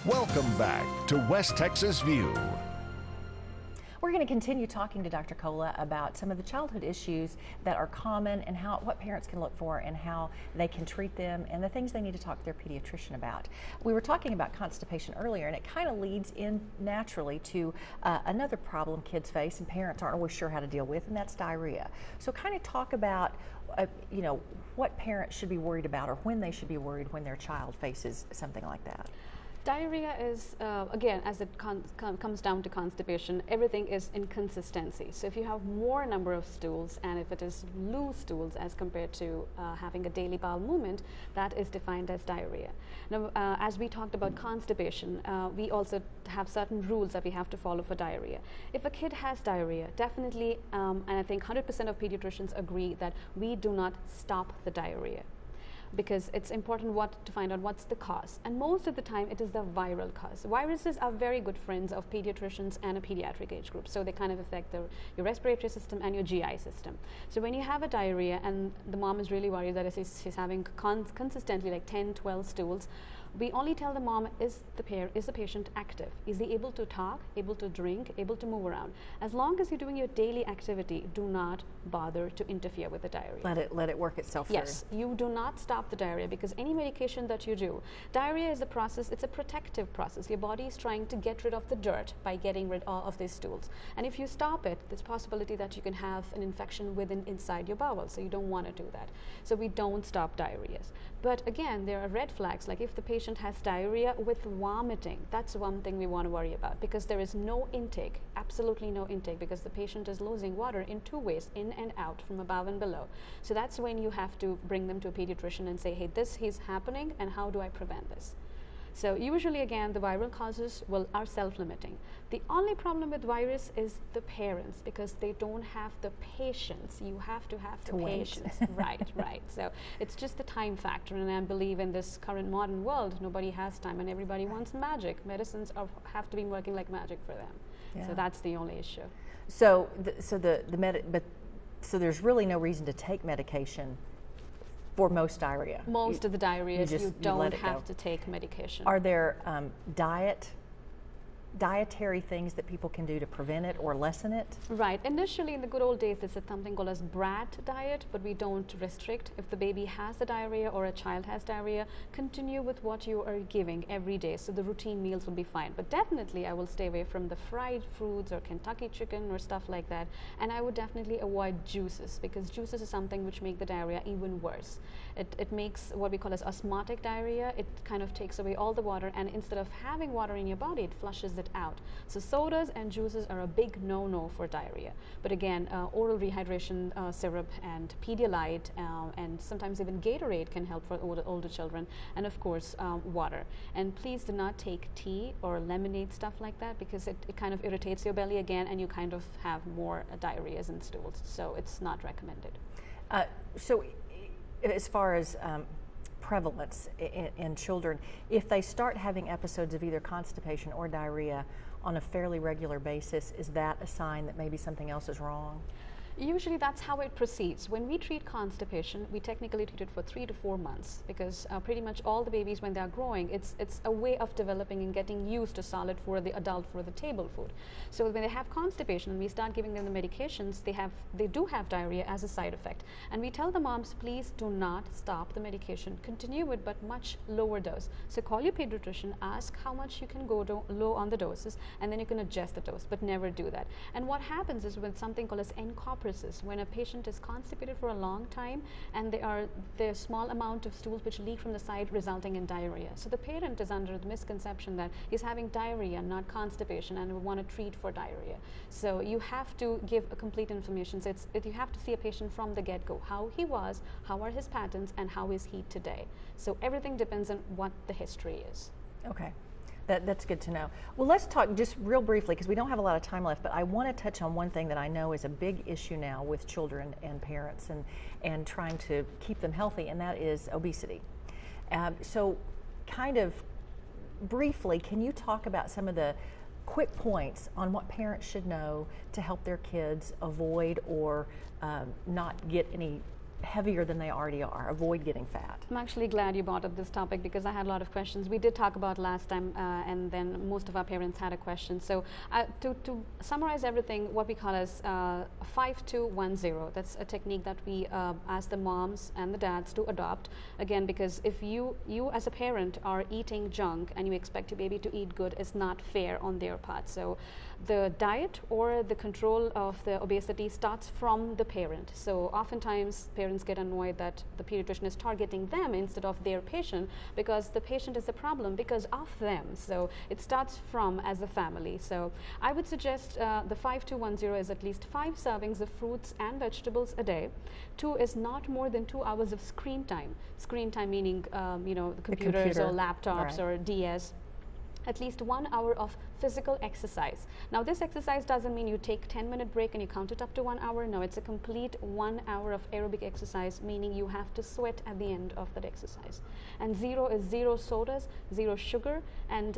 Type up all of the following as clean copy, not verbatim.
Welcome back to West Texas View. We're going to continue talking to Dr. Cola about some of the childhood issues that are common and what parents can look for and how they can treat them and the things they need to talk to their pediatrician about. We were talking about constipation earlier, and it kind of leads in naturally to another problem kids face and parents aren't always sure how to deal with, and that's diarrhea. So kind of talk about what parents should be worried about or when they should be worried when their child faces something like that. Diarrhea is, again, as it comes down to constipation, everything is inconsistency. So if you have more number of stools and if it is loose stools as compared to having a daily bowel movement, that is defined as diarrhea. Now, as we talked about constipation, we also have certain rules that we have to follow for diarrhea. If a kid has diarrhea, definitely, and I think 100% of pediatricians agree that we do not stop the diarrhea, because it's important to find out what's the cause. And most of the time it is the viral cause. Viruses are very good friends of pediatricians and a pediatric age group. So they kind of affect your respiratory system and your GI system. So when you have a diarrhea and the mom is really worried that she's having consistently like 10, 12 stools, we only tell the mom, is the patient active? Is he able to talk, able to drink, able to move around? As long as you're doing your daily activity, do not bother to interfere with the diarrhea. Let it work itself through. Yes, you do not stop the diarrhea, because any medication that you do, diarrhea is a process, it's a protective process. Your body is trying to get rid of the dirt by getting rid of these stools. And if you stop it, there's possibility that you can have an infection inside your bowel, so you don't want to do that. So we don't stop diarrheas. But again, there are red flags, like if the patient has diarrhea with vomiting, that's one thing we want to worry about, because there is no intake, absolutely no intake, because the patient is losing water in two ways, in and out, from above and below. So that's when you have to bring them to a pediatrician and say, hey, this is happening and how do I prevent this? So usually, again, the viral causes are self-limiting. The only problem with virus is the parents, because they don't have the patience. You have to have the patience. Right. So it's just the time factor, and I believe in this current modern world, nobody has time and everybody wants magic. Medicines have to be working like magic for them. Yeah. So that's the only issue. So there's really no reason to take medication for most diarrhea. Most of the diarrhea, you don't have to take medication. Are there dietary things that people can do to prevent it or lessen it? Right. Initially, in the good old days, they said something called as brat diet, but we don't restrict. If the baby has the diarrhea or a child has diarrhea, continue with what you are giving every day. So the routine meals will be fine. But definitely, I will stay away from the fried foods or Kentucky chicken or stuff like that. And I would definitely avoid juices, because juices is something which make the diarrhea even worse. It makes what we call as osmotic diarrhea. It kind of takes away all the water, and instead of having water in your body, it flushes it out. So sodas and juices are a big no-no for diarrhea. But again, oral rehydration syrup and Pedialyte and sometimes even Gatorade can help for older children, and of course water. And please do not take tea or lemonade, stuff like that, because it kind of irritates your belly again, and you kind of have more diarrheas and stools. So it's not recommended. So as far as prevalence in children, if they start having episodes of either constipation or diarrhea on a fairly regular basis, is that a sign that maybe something else is wrong? Usually that's how it proceeds. When we treat constipation, we technically treat it for 3 to 4 months, because pretty much all the babies, when they're growing, it's a way of developing and getting used to solid for the adult, for the table food. So when they have constipation and we start giving them the medications, they do have diarrhea as a side effect. And we tell the moms, please do not stop the medication. Continue it, but much lower dose. So call your pediatrician, ask how much you can go low on the doses, and then you can adjust the dose, but never do that. And what happens is with something called as encopresis, when a patient is constipated for a long time and there's small amount of stools which leak from the side, resulting in diarrhea. So the parent is under the misconception that he's having diarrhea, not constipation, and we want to treat for diarrhea. So you have to give a complete information. So you have to see a patient from the get-go, how he was, how are his patterns, and how is he today. So everything depends on what the history is. Okay. That's good to know. Well, let's talk just real briefly, because we don't have a lot of time left, but I want to touch on one thing that I know is a big issue now with children and parents and trying to keep them healthy, and that is obesity. So kind of briefly, can you talk about some of the quick points on what parents should know to help their kids avoid or not get any heavier than they already are, avoid getting fat. I'm actually glad you brought up this topic because I had a lot of questions. We did talk about last time and then most of our parents had a question. So to summarize everything, what we call as 5-2-1-0, that's a technique that we ask the moms and the dads to adopt. Again, because if you as a parent are eating junk and you expect your baby to eat good, is not fair on their part. So the diet or the control of the obesity starts from the parent. So oftentimes parents get annoyed that the pediatrician is targeting them instead of their patient, because the patient is the problem because of them. So it starts from as a family. So I would suggest the 5-2-1-0 is at least 5 servings of fruits and vegetables a day. 2 is not more than 2 hours of screen time. Screen time meaning the computers or laptops, right, or DS. At least 1 hour of physical exercise. Now this exercise doesn't mean you take 10-minute break and you count it up to 1 hour. No, it's a complete 1 hour of aerobic exercise, meaning you have to sweat at the end of that exercise. And 0 is 0 sodas, 0 sugar, and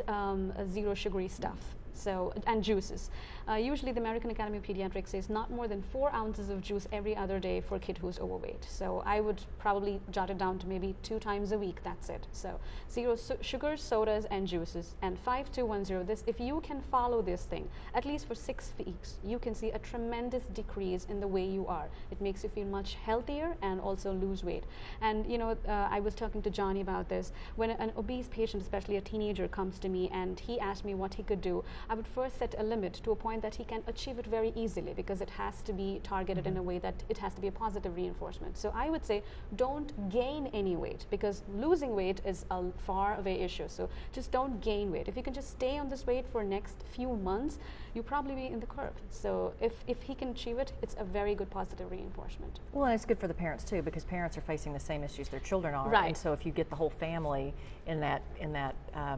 0 sugary stuff. So, and juices. Usually the American Academy of Pediatrics says not more than 4 ounces of juice every other day for a kid who's overweight. So I would probably jot it down to maybe 2 times a week, that's it. So 0 sugars, sodas, and juices. And 5-2-1-0, this, if you can follow this thing, at least for 6 weeks, you can see a tremendous decrease in the way you are. It makes you feel much healthier and also lose weight. And I was talking to Johnny about this. When an obese patient, especially a teenager, comes to me and he asked me what he could do, I would first set a limit to a point that he can achieve it very easily, because it has to be targeted in a way that it has to be a positive reinforcement. So I would say don't gain any weight, because losing weight is a far away issue. So just don't gain weight. If you can just stay on this weight for next few months, you'll probably be in the curve. So if he can achieve it, it's a very good positive reinforcement. Well, and it's good for the parents too, because parents are facing the same issues their children are. Right. And so if you get the whole family in that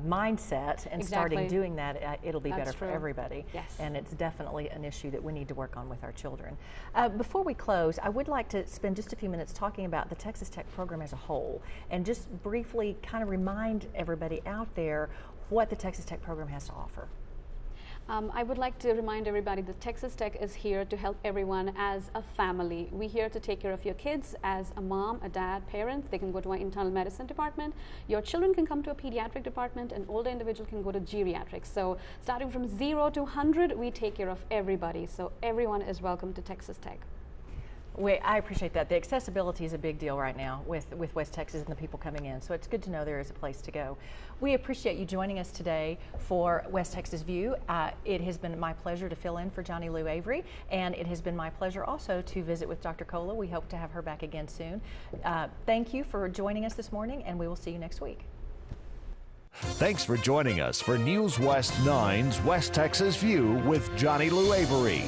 mindset and Exactly. starting doing that, it'll be That's better for true. everybody. Yes. And it's definitely an issue that we need to work on with our children. Before we close, I would like to spend just a few minutes talking about the Texas Tech program as a whole, and just briefly kind of remind everybody out there what the Texas Tech program has to offer. I would like to remind everybody that Texas Tech is here to help everyone as a family. We're here to take care of your kids as a mom, a dad, parent. They can go to our internal medicine department. Your children can come to a pediatric department, and older individual can go to geriatrics. So starting from 0 to 100, we take care of everybody. So everyone is welcome to Texas Tech. I appreciate that. The accessibility is a big deal right now with West Texas and the people coming in, so it's good to know there is a place to go. We appreciate you joining us today for West Texas View. It has been my pleasure to fill in for Johnny Lou Avery, and it has been my pleasure also to visit with Dr. Kola. We hope to have her back again soon. Thank you for joining us this morning, and we will see you next week. Thanks for joining us for News West 9's West Texas View with Johnny Lou Avery.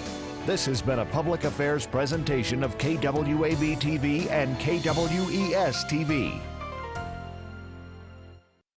This has been a public affairs presentation of KWAB-TV and KWES-TV.